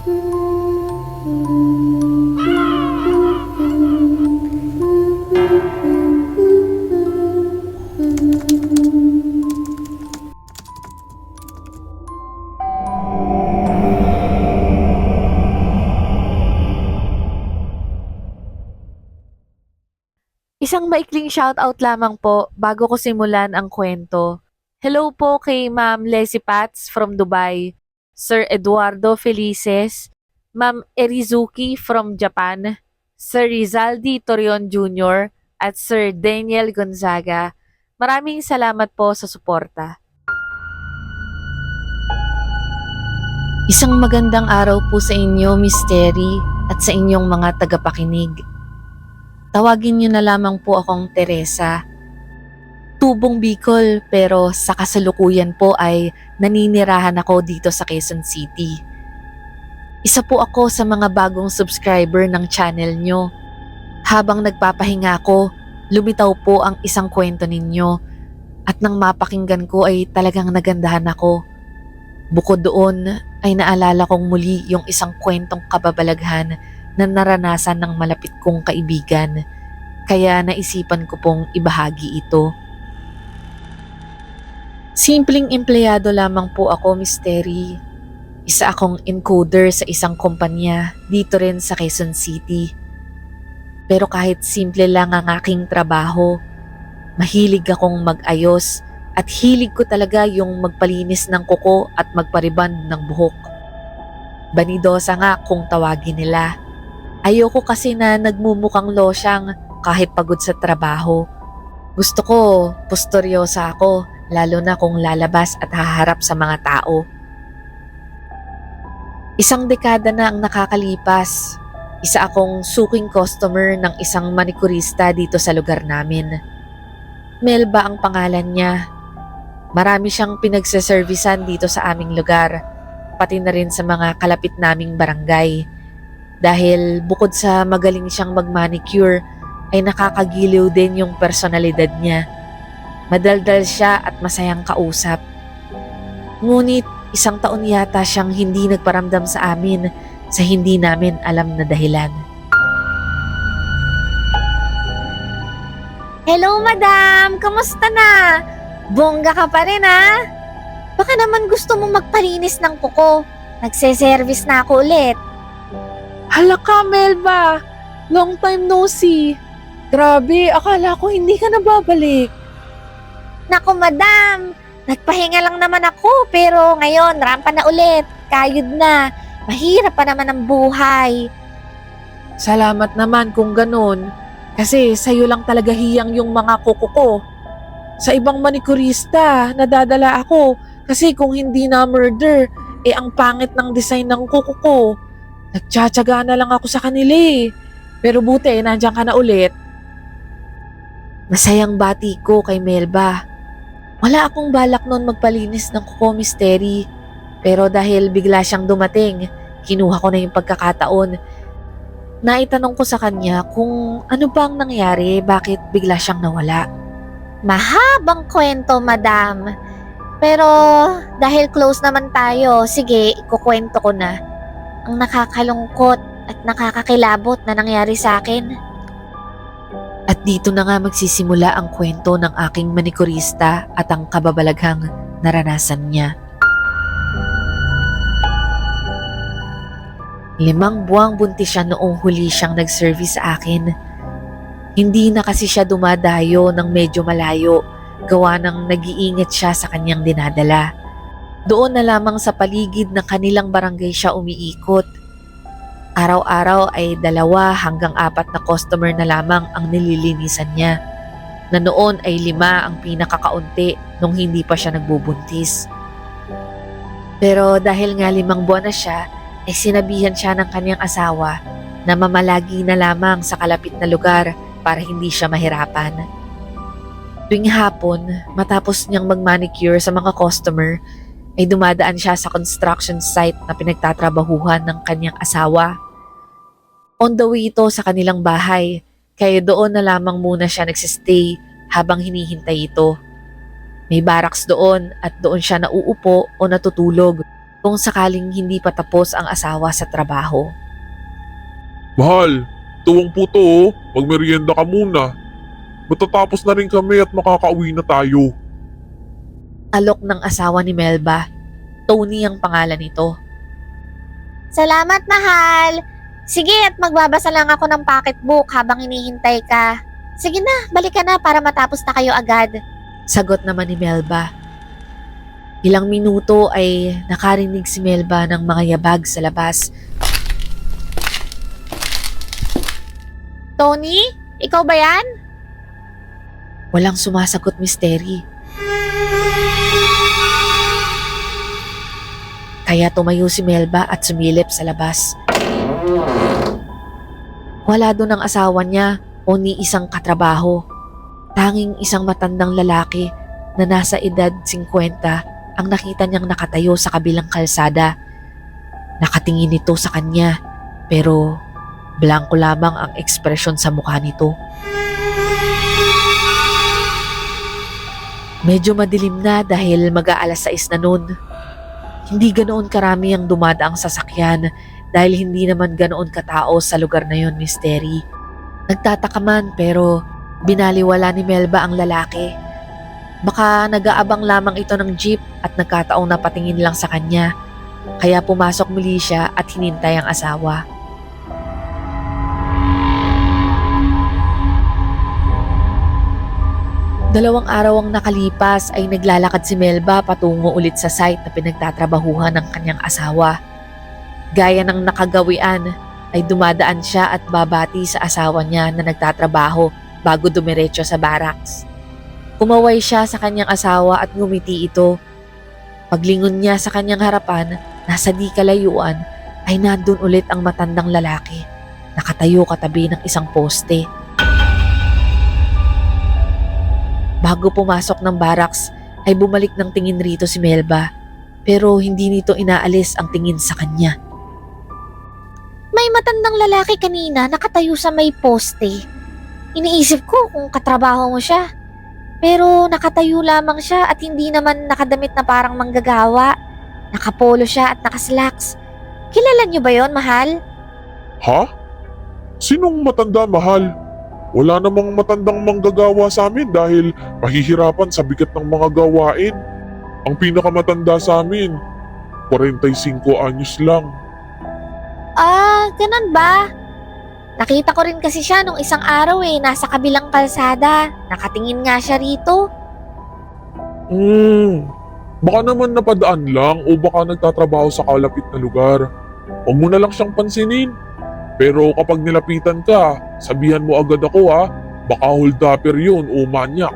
Isang maikling shoutout lamang po bago ko simulan ang kwento. Hello po kay Ma'am Leslie Pats from Dubai, Sir Eduardo Felices, Ma'am Erizuki from Japan, Sir Rizaldi Torion Jr. at Sir Daniel Gonzaga. Maraming salamat po sa suporta. Isang magandang araw po sa inyo, Miss Terry, at sa inyong mga tagapakinig. Tawagin niyo na lamang po akong Teresa. Tubong Bicol pero sa kasalukuyan po ay naninirahan ako dito sa Quezon City. Isa po ako sa mga bagong subscriber ng channel nyo. Habang nagpapahinga ako, lumitaw po ang isang kwento ninyo at nang mapakinggan ko ay talagang nagandahan ako. Bukod doon ay naalala kong muli yung isang kwentong kababalaghan na naranasan ng malapit kong kaibigan, kaya naisipan ko pong ibahagi ito. Simpleng empleyado lamang po ako, Miss Terry. Isa akong encoder sa isang kumpanya dito rin sa Quezon City. Pero kahit simple lang ang aking trabaho, mahilig akong mag-ayos at hilig ko talaga yung magpalinis ng kuko at magpariband ng buhok. Banidosa nga kung tawagin nila. Ayoko kasi na nagmumukhang losyang kahit pagod sa trabaho. Gusto ko, posturyosa ako, lalo na kung lalabas at haharap sa mga tao. Isang dekada na ang nakakalipas. Isa akong suking customer ng isang manikurista dito sa lugar namin. Melba ang pangalan niya. Marami siyang pinagsaservisan dito sa aming lugar, pati na rin sa mga kalapit naming barangay. Dahil bukod sa magaling siyang mag-manicure, ay nakakagiliw din yung personalidad niya. Madaldal siya at masayang kausap. Ngunit isang taon yata siyang hindi nagparamdam sa amin sa hindi namin alam na dahilan. Hello, madam! Kamusta na? Bongga ka pa rin, ha? Baka naman gusto mo magpalinis ng kuko. Nagse-service na ako ulit. Hala ka, Melba! Long time no see! Grabe, akala ko hindi ka nababalik. Naku, madam! Nagpahinga lang naman ako, pero ngayon, rampa na ulit. Kayod na. Mahirap pa naman ang buhay. Salamat naman kung ganun. Kasi sa'yo lang talaga hiyang yung mga kuko ko. Sa ibang manikurista, nadadala ako. Kasi kung hindi na murder, ang pangit ng design ng kuko ko. Nagtsatsaga na lang ako sa kanila eh. Pero buti, nandiyan ka na ulit. Masayang bati ko kay Melba. Wala akong balak noon magpalinis ng kuko, Miss Terry. Pero dahil bigla siyang dumating, kinuha ko na yung pagkakataon. Naitanong ko sa kanya kung ano bang nangyari, bakit bigla siyang nawala. Mahabang kwento, madam. Pero dahil close naman tayo, sige, ikukwento ko na. Ang nakakalungkot at nakakakilabot na nangyari sa akin. At dito na nga magsisimula ang kwento ng aking manikurista at ang kababalaghang naranasan niya. 5 buwang buntis siya noong huli siyang nag-service sa akin. Hindi na kasi siya dumadayo ng medyo malayo, gawa ng nag-iingat siya sa kanyang dinadala. Doon na lamang sa paligid ng kanilang barangay siya umiikot. Araw-araw ay 2 hanggang 4 na customer na lamang ang nililinisan niya, na noon ay 5 ang pinakakaunti nung hindi pa siya nagbubuntis. Pero dahil nga 5 buwan na siya, ay sinabihan siya ng kanyang asawa na mamalagi na lamang sa kalapit na lugar para hindi siya mahirapan. Tuwing hapon, matapos niyang mag-manicure sa mga customer, ay dumadaan siya sa construction site na pinagtatrabahuhan ng kanyang asawa. On the way ito sa kanilang bahay, kaya doon na lamang muna siya nagsistay habang hinihintay ito. May barracks doon at doon siya nauupo o natutulog kung sakaling hindi pa tapos ang asawa sa trabaho. Mahal, tuwang po to oh. Magmerienda ka muna. Matatapos na rin kami at makakauwi na tayo. Alok ng asawa ni Melba. Tony ang pangalan nito. Salamat, mahal. Sige, at magbabasa lang ako ng pocketbook habang hinihintay ka. Sige na, balik ka na para matapos na kayo agad. Sagot naman ni Melba. Ilang minuto ay nakarinig si Melba ng mga yabag sa labas. Tony, ikaw ba yan? Walang sumasagot, Miss Terry. Kaya tumayo si Melba at sumilip sa labas. Wala doon ang asawa niya o ni isang katrabaho. Tanging isang matandang lalaki na nasa edad 50 ang nakita niyang nakatayo sa kabilang kalsada. Nakatingin ito sa kanya pero blanko lamang ang ekspresyon sa mukha nito. Medyo madilim na dahil mag-aalas 6 na noon. Hindi ganoon karami ang dumadaang sasakyan dahil hindi naman ganoon katao sa lugar na yon, Miss Terry. Nagtataka man pero binaliwala ni Melba ang lalaki. Baka nag-aabang lamang ito ng jeep at nagkataong napatingin lang sa kanya. Kaya pumasok muli siya at hinintay ang asawa. Dalawang araw ang nakalipas ay naglalakad si Melba patungo ulit sa site na pinagtatrabahuhan ng kanyang asawa. Gaya ng nakagawian ay dumadaan siya at babati sa asawa niya na nagtatrabaho bago dumiretso sa barracks. Kumaway siya sa kanyang asawa at ngumiti ito. Paglingon niya sa kanyang harapan, nasa di kalayuan ay nandun ulit ang matandang lalaki. Nakatayo katabi ng isang poste. Bago pumasok ng barracks ay bumalik ng tingin rito si Melba pero hindi nito inaalis ang tingin sa kanya. May matandang lalaki kanina nakatayo sa may poste. Iniisip ko kung katrabaho mo siya. Pero nakatayo lamang siya at hindi naman nakadamit na parang manggagawa. Nakapolo siya at nakaslacks. Kilala niyo ba yon, mahal? Ha? Sinong matanda, mahal? Wala namang matandang manggagawa sa amin dahil mahihirapan sa bigat ng mga gawain. Ang pinakamatanda sa amin, 45 anyos lang. Ah, ganun ba? Nakita ko rin kasi siya nung isang araw nasa kabilang kalsada. Nakatingin nga siya rito. Baka naman napadaan lang o baka nagtatrabaho sa kalapit na lugar. Huwag mo na lang siyang pansinin. Pero kapag nilapitan ka, sabihan mo agad ako ha. Baka hold-upper yun o manyak.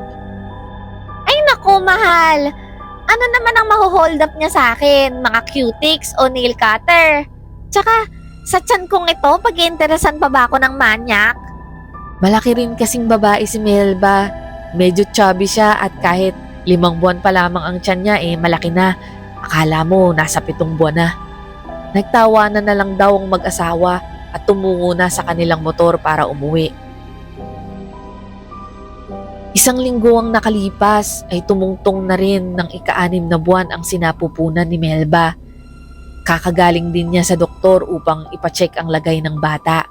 Ay nako, mahal. Ano naman ang maho-hold up niya sa akin? Mga cutics o nail cutter? Tsaka, sa tiyan kong ito, pag-iinteresan pa ba ako ng manyak? Malaki rin kasing babae si Melba. Medyo chubby siya at kahit 5 buwan pa lamang ang tiyan niya malaki na. Akala mo nasa 7 buwan na. Nagtawanan na lang daw ang mag-asawa at tumungo na sa kanilang motor para umuwi. Isang linggo ang nakalipas ay tumungtong na rin ng ika-6 na buwan ang sinapupunan ni Melba. Kakagaling din niya sa doktor upang ipacheck ang lagay ng bata.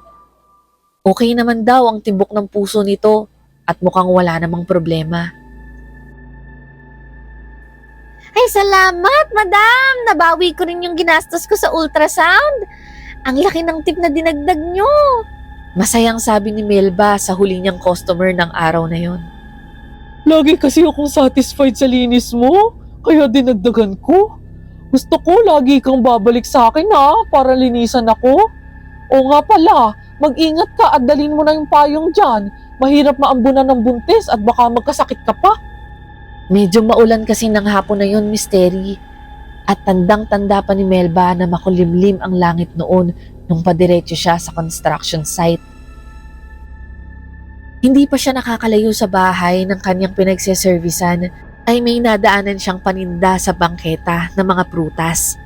Okay naman daw ang timbok ng puso nito at mukhang wala namang problema. Ay, salamat, madam! Nabawi ko rin yung ginastos ko sa ultrasound. Ang laki ng tip na dinagdag nyo. Masayang sabi ni Melba sa huli niyang customer ng araw na yon. Lagi kasi akong satisfied sa linis mo, kaya dinagdagan ko. Gusto ko lagi kang babalik sa akin para linisan ako. O nga pala, mag-ingat ka at dalhin mo na yung payong dyan. Mahirap maambunan ng buntis at baka magkasakit ka pa. Medyo maulan kasi ng hapon na yon, Miss Terry. At tandang-tanda pa ni Melba na makulimlim ang langit noon nung padiretso siya sa construction site. Hindi pa siya nakakalayo sa bahay ng kanyang pinagseservisan ay may nadaanan siyang paninda sa bangketa ng mga prutas.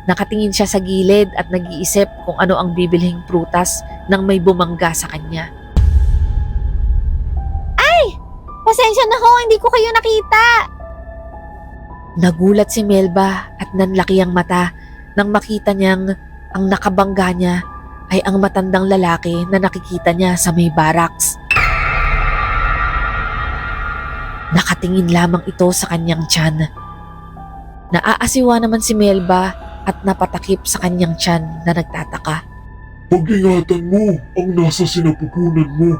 Nakatingin siya sa gilid at nag-iisip kung ano ang bibilhing prutas nang may bumangga sa kanya. Pasensya na ho, hindi ko kayo nakita. Nagulat si Melba at nanlaki ang mata nang makita niyang ang nakabangga niya ay ang matandang lalaki na nakikita niya sa may barracks. Nakatingin lamang ito sa kanyang tiyan. Naaasiwa naman si Melba at napatakip sa kanyang tiyan na nagtataka. Pag-ingatan mo ang nasa sinapupunan mo.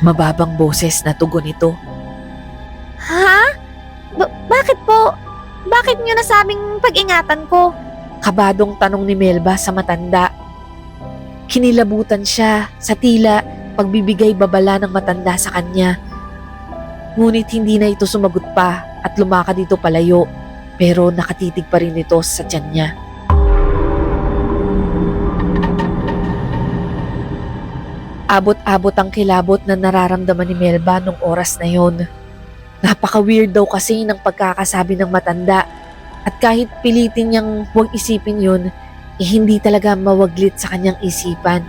Mababang boses na tugon ito. Ha? Bakit po? Bakit niyo nasabing pag-ingatan ko? Kabadong tanong ni Melba sa matanda. Kinilabutan siya sa tila pagbibigay babala ng matanda sa kanya. Ngunit hindi na ito sumagot pa at lumakad dito palayo, pero nakatitig pa rin ito sa tiyan niya. Abot-abot ang kilabot na nararamdaman ni Melba nung oras na yon. Napaka-weird daw kasi ng pagkakasabi ng matanda at kahit pilitin niyang huwag isipin yun, hindi talaga mawaglit sa kanyang isipan.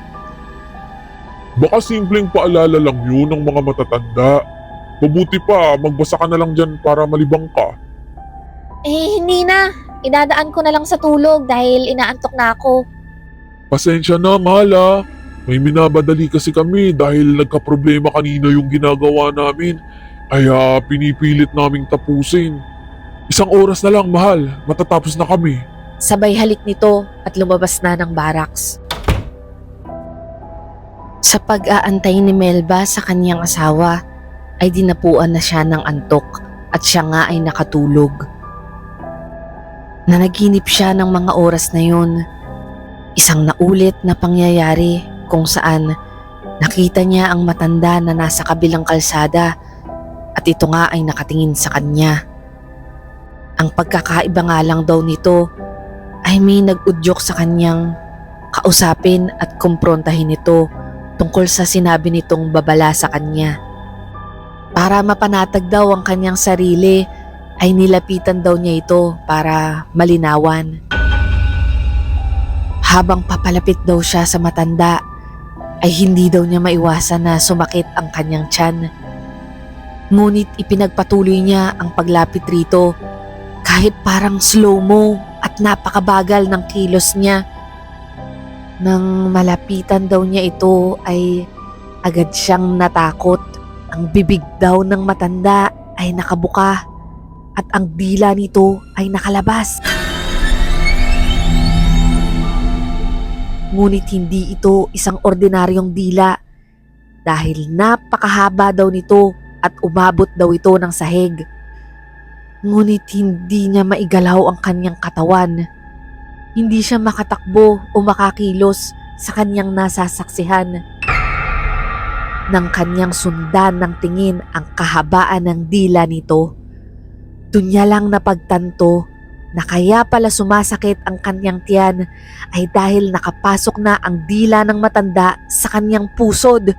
Baka simpleng paalala lang yun ng mga matatanda. Mabuti pa, magbasa ka na lang dyan para malibang ka. Hindi na. Idadaan ko na lang sa tulog dahil inaantok na ako. Pasensya na, mahal ah. May minabadali kasi kami dahil nagka-problema kanina yung ginagawa namin. Kaya pinipilit naming tapusin. 1 oras na lang, mahal. Matatapos na kami. Sabay halik nito at lumabas na ng barracks. Sa pag-aantay ni Melba sa kanyang asawa, ay dinapuan na siya ng antok at siya nga ay nakatulog. Nanaginip siya ng mga oras na yun. Isang naulit na pangyayari kung saan nakita niya ang matanda na nasa kabilang kalsada at ito nga ay nakatingin sa kanya. Ang pagkakaiba nga lang daw nito ay may nag-udyok sa kanyang kausapin at kumprontahin ito tungkol sa sinabi nitong babala sa kanya. Para mapanatag daw ang kanyang sarili ay nilapitan daw niya ito para malinawan. Habang papalapit daw siya sa matanda ay hindi daw niya maiwasan na sumakit ang kanyang tiyan. Ngunit ipinagpatuloy niya ang paglapit rito kahit parang slow-mo at napakabagal ng kilos niya. Nang malapitan daw niya ito ay agad siyang natakot. Ang bibig daw ng matanda ay nakabuka at ang dila nito ay nakalabas. Ngunit hindi ito isang ordinaryong dila dahil napakahaba daw nito at umabot daw ito ng sahig. Ngunit hindi niya maigalaw ang kanyang katawan. Hindi siya makatakbo o makakilos sa kanyang nasasaksihan. Nang kanyang sundan ng tingin ang kahabaan ng dila nito, doon niya lang napagtanto na kaya pala sumasakit ang kanyang tiyan ay dahil nakapasok na ang dila ng matanda sa kanyang pusod.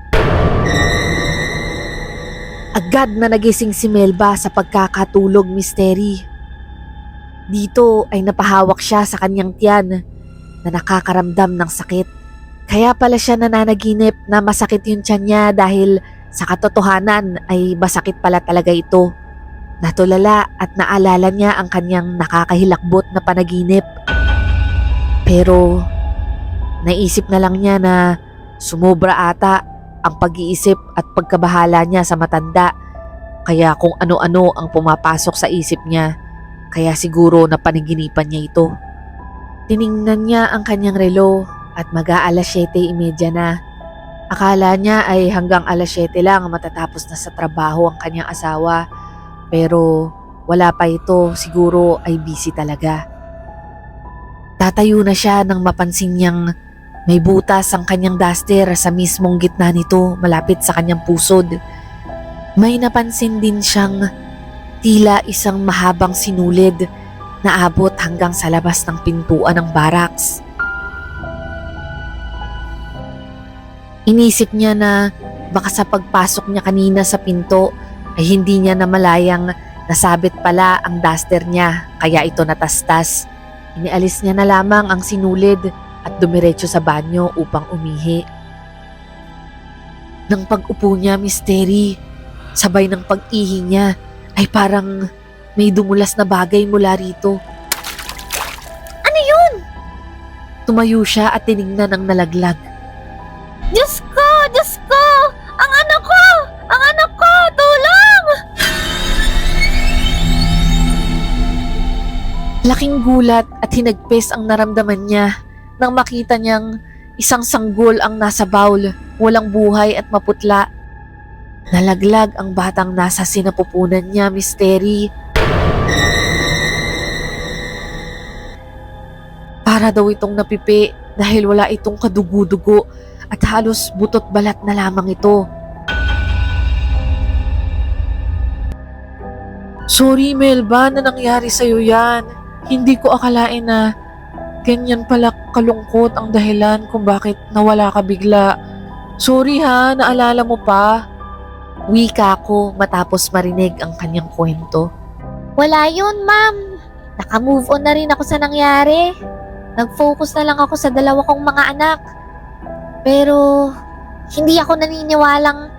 Agad na nagising si Melba sa pagkakatulog misteri. Dito ay napahawak siya sa kanyang tiyan na nakakaramdam ng sakit. Kaya pala siya nananaginip na masakit yung tiyan niya dahil sa katotohanan ay masakit pala talaga ito. Natulala at naalala niya ang kanyang nakakahilakbot na panaginip. Pero naisip na lang niya na sumobra ata ang pag-iisip at pagkabahala niya sa matanda. Kaya kung ano-ano ang pumapasok sa isip niya, kaya siguro napanaginipan niya ito. Tiningnan niya ang kanyang relo at mag-aalas 7:30 na. Akala niya ay hanggang alas 7 lang matatapos na sa trabaho ang kanyang asawa. Pero wala pa ito, siguro ay busy talaga. Tatayo na siya nang mapansin niyang may butas ang kanyang duster sa mismong gitna nito malapit sa kanyang pusod. May napansin din siyang tila isang mahabang sinulid na abot hanggang sa labas ng pintuan ng barracks. Inisip niya na baka sa pagpasok niya kanina sa pinto ay hindi niya namalayang nasabit pala ang duster niya kaya ito natastas. Inialis niya na lamang ang sinulid at dumiretso sa banyo upang umihi. Nang pag-upo niya, misteri, sabay ng pag-ihi niya ay parang May dumulas na bagay mula rito. Ano yun? Tumayo siya at tinignan ang nalaglag. Diyos ko! Diyos ko! Ang anak ko! Ang anak ko! Tulong! Laking gulat at hinagpis ang naramdaman niya nang makita niyang isang sanggol ang nasa bowl, walang buhay at maputla. Nalaglag ang batang nasa sinapupunan niya, Misteri. Para daw itong napipi dahil wala itong kadugo-dugo at halos butot balat na lamang ito. Sorry Melba na nangyari sa'yo yan. Hindi ko akalain na ganyan pala kalungkot ang dahilan kung bakit nawala ka bigla. Sorry ha, naalala mo pa. Wika ko matapos marinig ang kanyang kwento. Wala yun, ma'am. Naka-move on na rin ako sa nangyari. Nag-focus na lang ako sa dalawa kong mga anak. Pero, hindi ako naniniwalang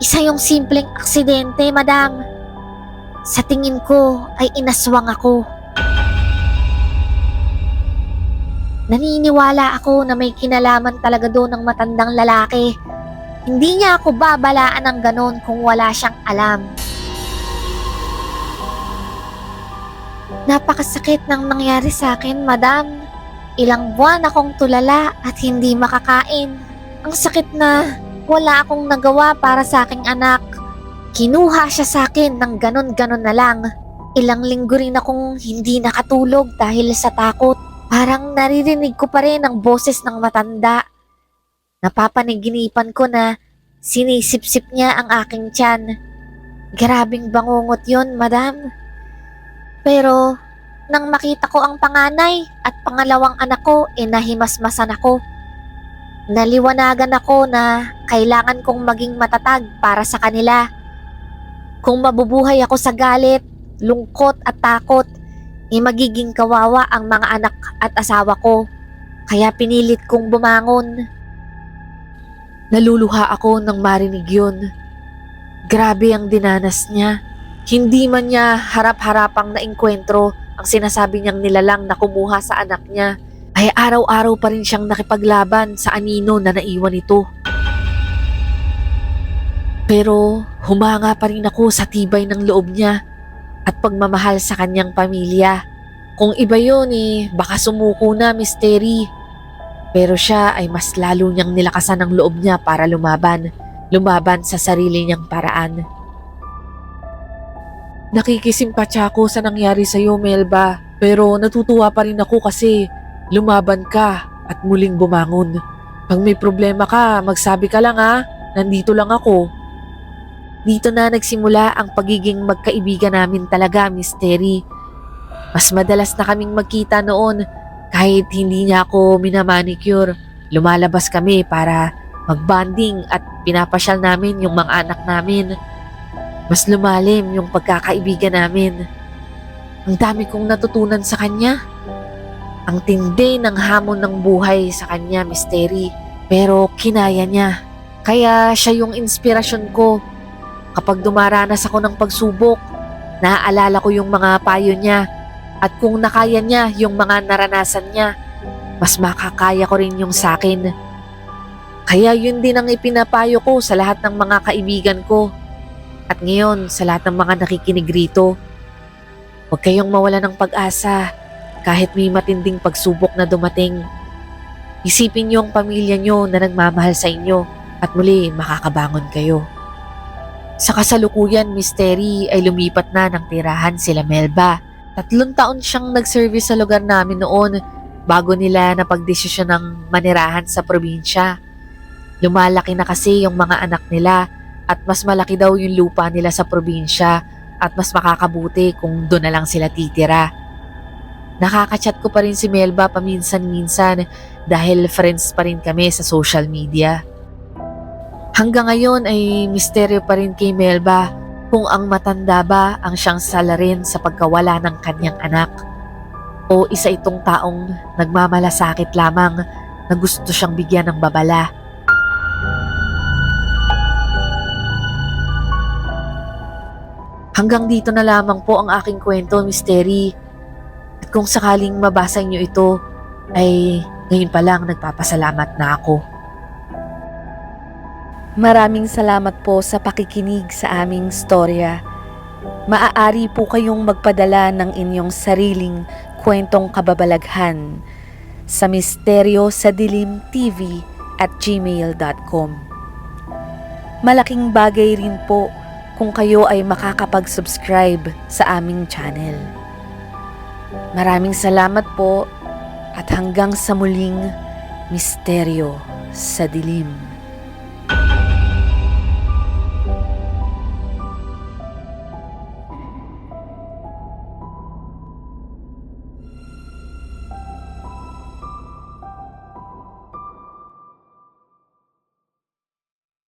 isa yung simpleng aksidente, madam. Sa tingin ko ay inaswang ako. Naniniwala ako na may kinalaman talaga doon ng matandang lalaki. Hindi niya ako babalaan ng ganon kung wala siyang alam. Napakasakit ng nangyari sa akin, madam. Ilang buwan akong tulala at hindi makakain. Ang sakit na wala akong nagawa para sa aking anak. Kinuha siya sa akin ng ganon-ganon na lang. Ilang linggo rin akong hindi nakatulog dahil sa takot. Parang naririnig ko pa rin ang boses ng matanda. Napapaniginipan ko na sinisip-sip niya ang aking tiyan. Grabing bangungot yon, madam. Pero nang makita ko ang panganay at pangalawang anak ko, nahimasmasan ako. Naliwanagan ako na kailangan kong maging matatag para sa kanila. Kung mabubuhay ako sa galit, lungkot at takot, magiging kawawa ang mga anak at asawa ko. Kaya pinilit kong bumangon. Naluluha ako nang marinig yun. Grabe ang dinanas niya. Hindi man niya harap-harapang naengkwentro ang sinasabi niyang nilalang na kumuha sa anak niya, ay araw-araw pa rin siyang nakipaglaban sa anino na naiwan ito. Pero humanga pa rin ako sa tibay ng loob niya at pagmamahal sa kanyang pamilya. Kung iba yun baka sumuko na, Misteri. Pero siya ay mas lalo niyang nilakasan ang loob niya para lumaban sa sarili niyang paraan. Nakikisimpatya ako sa nangyari sa'yo, Melba. Pero natutuwa pa rin ako kasi lumaban ka at muling bumangon. Pag may problema ka, magsabi ka lang ha. Nandito lang ako. Dito na nagsimula ang pagiging magkaibigan namin talaga, Misteri. Mas madalas na kaming magkita noon kahit hindi niya ako minamanicure. Lumalabas kami para magbanding at pinapasyal namin yung mga anak namin. Mas lumalim yung pagkakaibigan namin. Ang dami kong natutunan sa kanya. Ang tindi ng hamon ng buhay sa kanya, Misteri. Pero kinaya niya. Kaya siya yung inspirasyon ko. Kapag dumaranas ako ng pagsubok, naaalala ko yung mga payo niya. At kung nakaya niya yung mga naranasan niya, mas makakaya ko rin yung sakin. Kaya yun din ang ipinapayo ko sa lahat ng mga kaibigan ko. At ngayon sa lahat ng mga nakikinig rito, huwag kayong mawala ng pag-asa kahit may matinding pagsubok na dumating. Isipin niyo ang pamilya niyo na nagmamahal sa inyo at muli makakabangon kayo. Sa kasalukuyan, Misteri ay lumipat na ng tirahan sila Melba. 3 taon siyang nag-service sa lugar namin noon bago nila napagdesisyon ng manirahan sa probinsya. Lumalaki na kasi yung mga anak nila at mas malaki daw yung lupa nila sa probinsya at mas makakabuti kung doon na lang sila titira. Nakaka-chat ko pa rin si Melba paminsan-minsan dahil friends pa rin kami sa social media. Hanggang ngayon ay misteryo pa rin kay Melba kung ang matanda ba ang siyang salarin sa pagkawala ng kanyang anak o isa itong taong nagmamalasakit lamang na gusto siyang bigyan ng babala. Hanggang dito na lamang po ang aking kwento, Mystery. At kung sakaling mabasa niyo ito, ay ngayon pa lang nagpapasalamat na ako. Maraming salamat po sa pakikinig sa aming storya. Maaari po kayong magpadala ng inyong sariling kwentong kababalaghan sa misteryoSadilimTV@gmail.com. Malaking bagay rin po kung kayo ay makakapag-subscribe sa aming channel. Maraming salamat po at hanggang sa muling Misteryo sa Dilim.